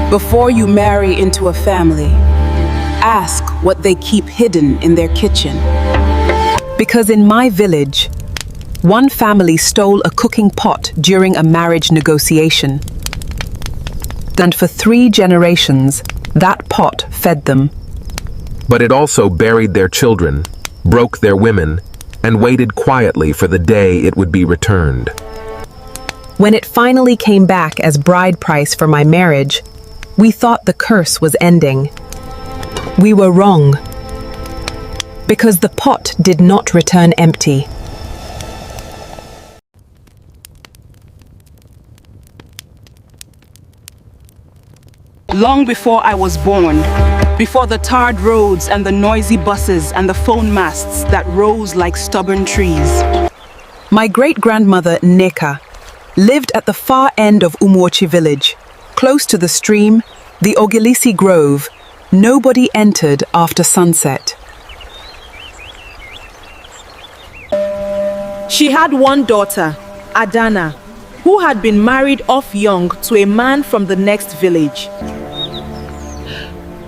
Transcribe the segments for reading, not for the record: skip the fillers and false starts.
Before you marry into a family, ask what they keep hidden in their kitchen. Because in my village, one family stole a cooking pot during a marriage negotiation. And for 3 generations, that pot fed them. But it also buried their children, broke their women, and waited quietly for the day it would be returned. When it finally came back as bride price for my marriage, we thought the curse was ending. We were wrong. Because the pot did not return empty. Long before I was born, before the tarred roads and the noisy buses and the phone masts that rose like stubborn trees, my great-grandmother, Neka, lived at the far end of Umuochi village, close to the stream, the Ogilisi Grove. Nobody entered after sunset. She had one daughter, Adana, who had been married off young to a man from the next village.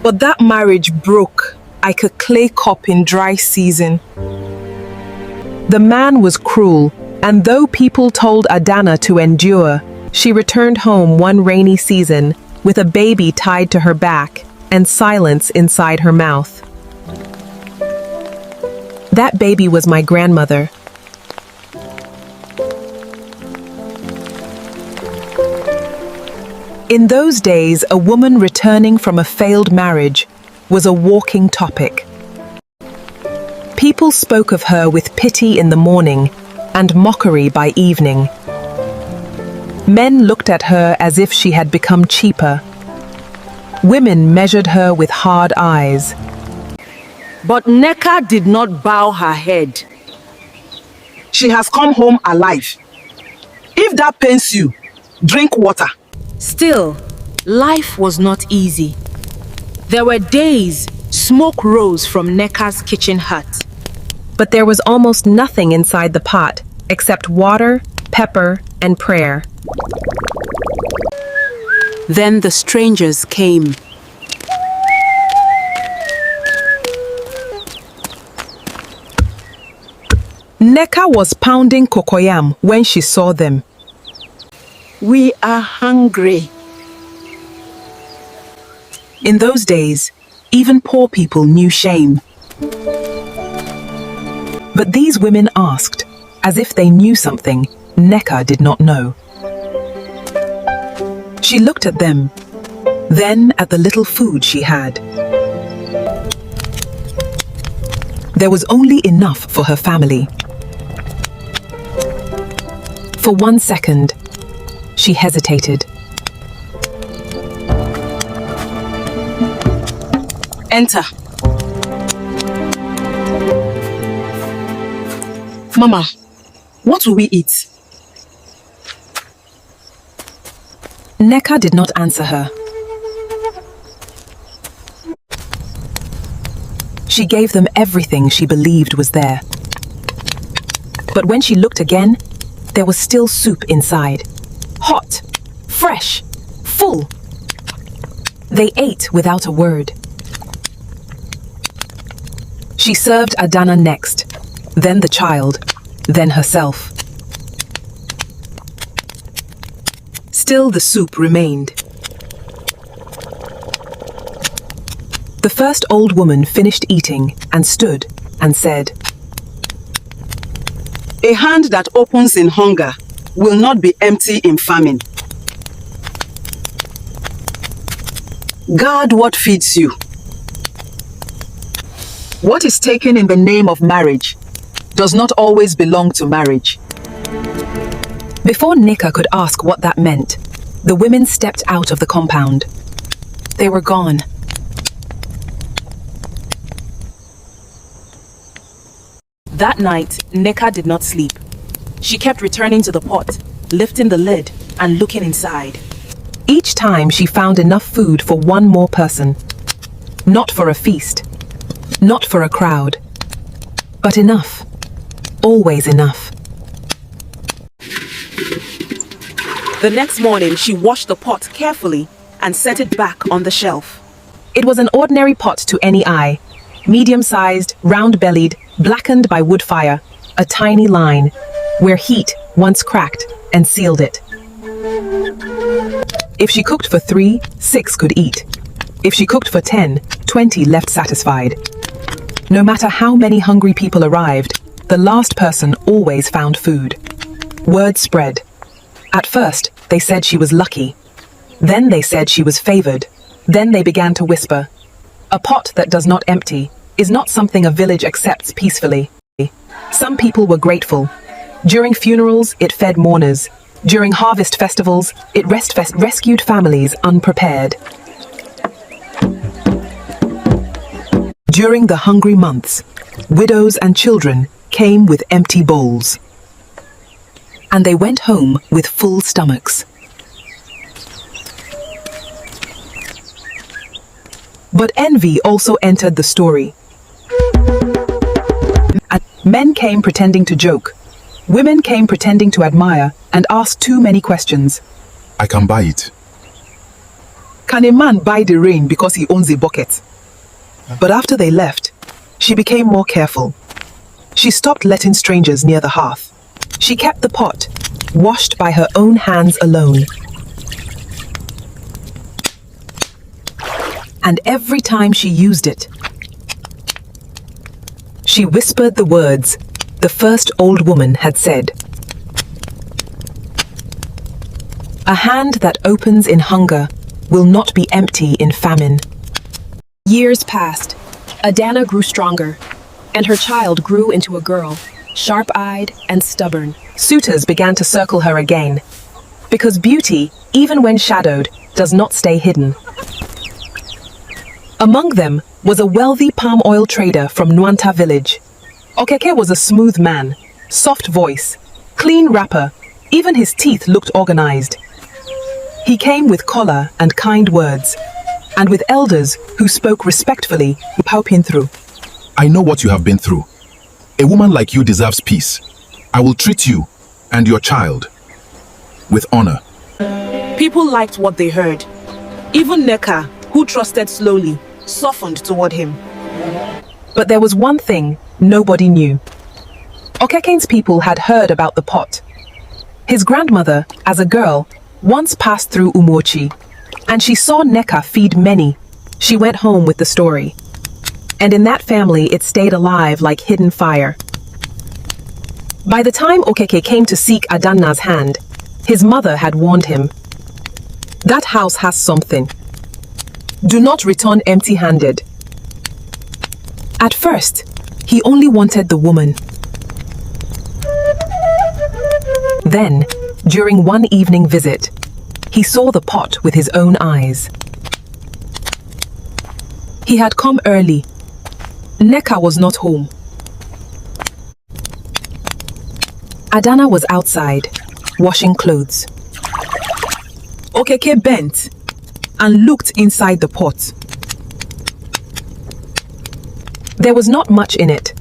But that marriage broke like a clay cup in dry season. The man was cruel, and though people told Adana to endure, she returned home one rainy season with a baby tied to her back and silence inside her mouth. That baby was my grandmother. In those days, a woman returning from a failed marriage was a walking topic. People spoke of her with pity in the morning and mockery by evening. Men looked at her as if she had become cheaper. Women measured her with hard eyes. But Neka did not bow her head. She has come home alive. If that pains you, drink water. Still, life was not easy. There were days smoke rose from Neka's kitchen hut. But there was almost nothing inside the pot except water, pepper, and prayer. then the strangers came. Neka was pounding cocoyam when she saw them. We are hungry. In those days, even poor people knew shame. But these women asked, as if they knew something Neka did not know. She looked at them, then at the little food she had. There was only enough for her family. For 1 second, she hesitated. Enter. Mama, what will we eat? Neka did not answer her. She gave them everything she believed was there. But when she looked again, there was still soup inside. Hot, fresh, full. They ate without a word. She served Adana next, then the child, then herself. Still the soup remained. The first old woman finished eating and stood and said, A hand that opens in hunger will not be empty in famine. Guard what feeds you. What is taken in the name of marriage does not always belong to marriage. Before Neka could ask what that meant, the women stepped out of the compound. They were gone. That night, Neka did not sleep. She kept returning to the pot, lifting the lid and looking inside. Each time she found enough food for one more person. Not for a feast, not for a crowd, but enough. Always enough. The next morning, she washed the pot carefully and set it back on the shelf. It was an ordinary pot to any eye. Medium-sized, round-bellied, blackened by wood fire. A tiny line, where heat once cracked and sealed it. If she cooked for 3, 6 could eat. If she cooked for 10, 20 left satisfied. No matter how many hungry people arrived, the last person always found food. Word spread. At first, they said she was lucky. Then they said she was favored. Then they began to whisper. A pot that does not empty is not something a village accepts peacefully. Some people were grateful. During funerals, it fed mourners. During harvest festivals, it rescued families unprepared. During the hungry months, widows and children came with empty bowls. And they went home with full stomachs. But envy also entered the story. Men came pretending to joke. Women came pretending to admire and asked too many questions. I can buy it. Can a man buy the rain because he owns a bucket? But after they left, she became more careful. She stopped letting strangers near the hearth. She kept the pot, washed by her own hands alone. And every time she used it, she whispered the words the first old woman had said. A hand that opens in hunger will not be empty in famine. Years passed. Adana grew stronger, and her child grew into a girl, sharp-eyed and stubborn. Suitors began to circle her again, because beauty, even when shadowed, does not stay hidden. Among them was a wealthy palm oil trader from Nwanta village. Okeke was a smooth man, soft voice, clean wrapper, even his teeth looked organized. He came with color and kind words, and with elders who spoke respectfully, through. I know what you have been through. A woman like you deserves peace. I will treat you and your child with honor. People liked what they heard. Even Neka, who trusted slowly, softened toward him. But there was one thing nobody knew. Okekene's people had heard about the pot. His grandmother, as a girl, once passed through Umochi, and she saw Neka feed many. She went home with the story. And in that family, it stayed alive like hidden fire. By the time Okeke came to seek Adanna's hand, his mother had warned him. That house has something. Do not return empty-handed. At first, he only wanted the woman. Then, during one evening visit, he saw the pot with his own eyes. He had come early. Neka was not home. Adana was outside, washing clothes. Okeke bent and looked inside the pot. There was not much in it,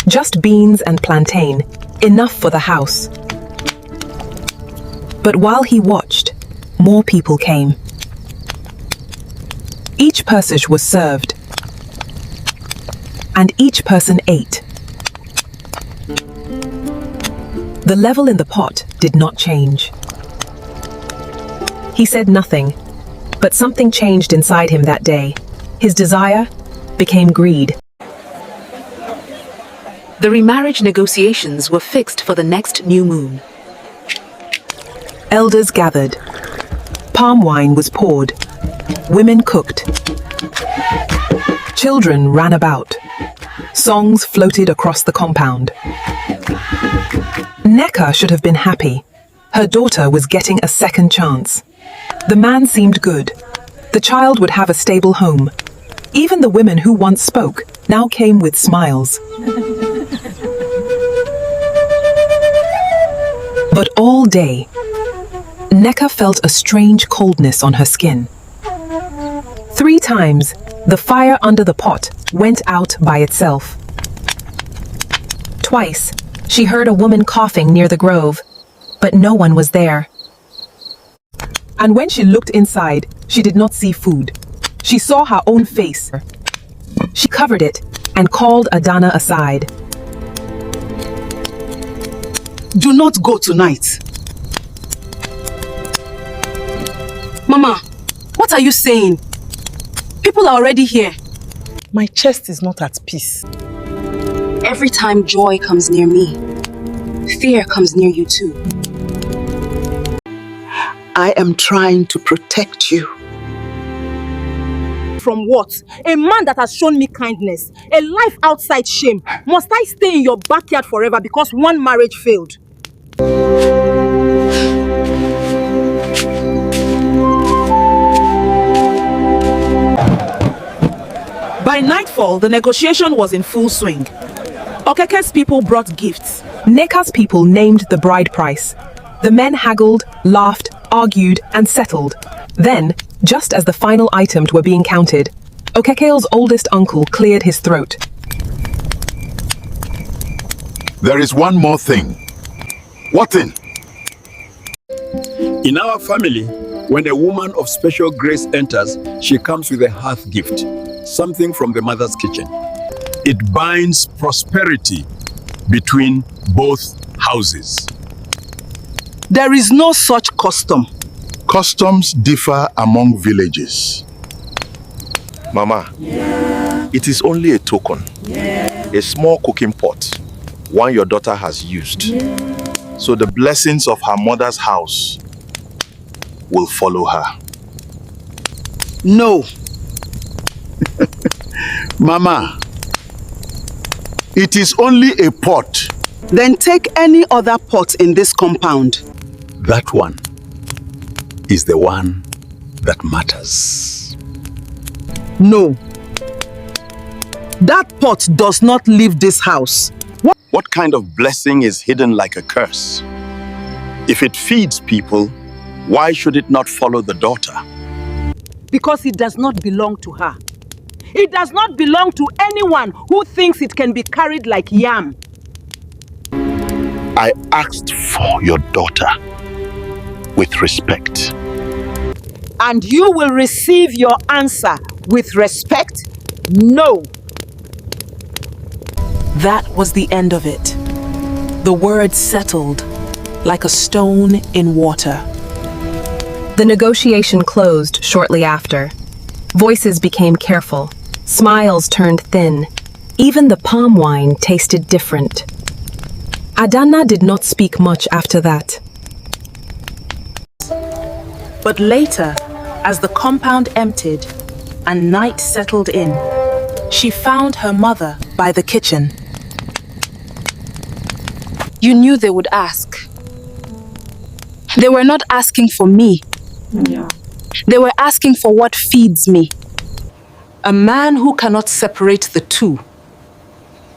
just beans and plantain, enough for the house. But while he watched, more people came. Each person was served, and each person ate. The level in the pot did not change. He said nothing, but something changed inside him that day. His desire became greed. The remarriage negotiations were fixed for the next new moon. Elders gathered. Palm wine was poured. Women cooked. Children ran about. Songs floated across the compound. Neka should have been happy. Her daughter was getting a second chance. The man seemed good. The child would have a stable home. Even the women who once spoke now came with smiles. But all day, Neka felt a strange coldness on her skin. 3 times, the fire under the pot went out by itself. Twice, she heard a woman coughing near the grove, but no one was there. And when she looked inside, she did not see food. She saw her own face. She covered it and called Adana aside. Do not go tonight. Mama, what are you saying? People are already here. My chest is not at peace. Every time joy comes near me, fear comes near you too. I am trying to protect you. From what? A man that has shown me kindness, a life outside shame. Must I stay in your backyard forever because one marriage failed? By nightfall, the negotiation was in full swing. Okeke's people brought gifts. Neka's people named the bride price. The men haggled, laughed, argued, and settled. Then, just as the final items were being counted, Okeke's oldest uncle cleared his throat. There is one more thing. What thing? In our family, when a woman of special grace enters, she comes with a hearth gift, something from the mother's kitchen. It binds prosperity between both houses. There is no such custom. Customs differ among villages. Mama, it is only a token. A small cooking pot, one your daughter has used. So the blessings of her mother's house will follow her. No. Mama, it is only a pot. Then take any other pot in this compound. That one is the one that matters. No. That pot does not leave this house. What kind of blessing is hidden like a curse? If it feeds people, why should it not follow the daughter? Because it does not belong to her. It does not belong to anyone who thinks it can be carried like yam. I asked for your daughter with respect. And you will receive your answer with respect? No. That was the end of it. The word settled like a stone in water. The negotiation closed shortly after. Voices became careful. Smiles turned thin. Even the palm wine tasted different. Adana did not speak much after that. But later, as the compound emptied and night settled in, she found her mother by the kitchen. You knew they would ask. They were not asking for me. They were asking for what feeds me. A man who cannot separate the two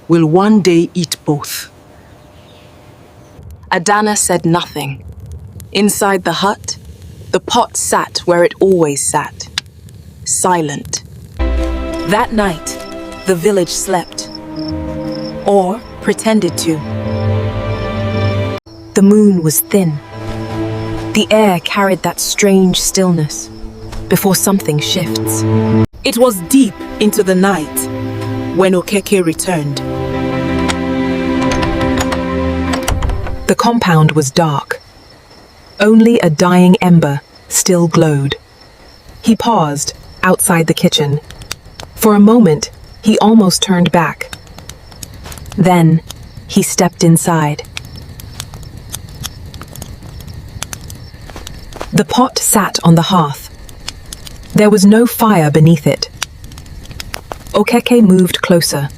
will one day eat both. Adana said nothing. Inside the hut, the pot sat where it always sat, silent. That night, the village slept, or pretended to. The moon was thin. The air carried that strange stillness before something shifts. It was deep into the night when Okeke returned. The compound was dark. Only a dying ember still glowed. He paused outside the kitchen. For a moment, he almost turned back. Then, he stepped inside. The pot sat on the hearth. There was no fire beneath it. Okeke moved closer.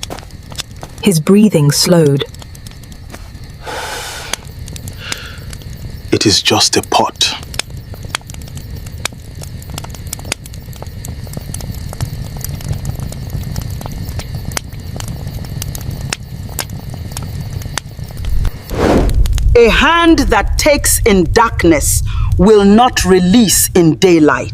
His breathing slowed. It is just a pot. A hand that takes in darkness will not release in daylight.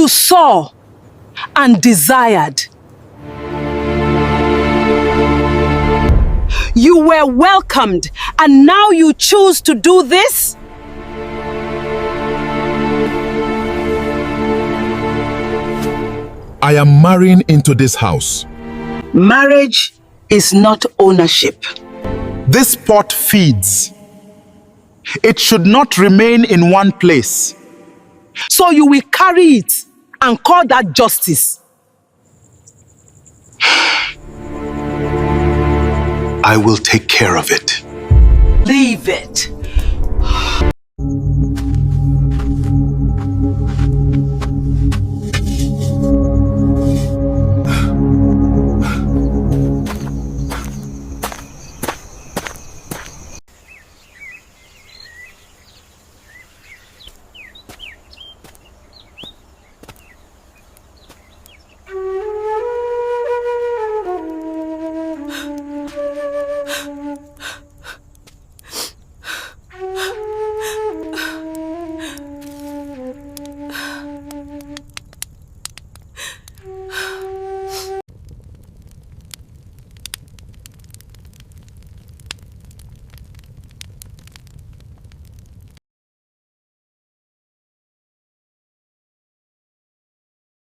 saw and desired. You were welcomed, and now you choose to do this? I am marrying into this house. Marriage is not ownership. This pot feeds. It should not remain in one place. So you will carry it and call that justice. I will take care of it. Leave it.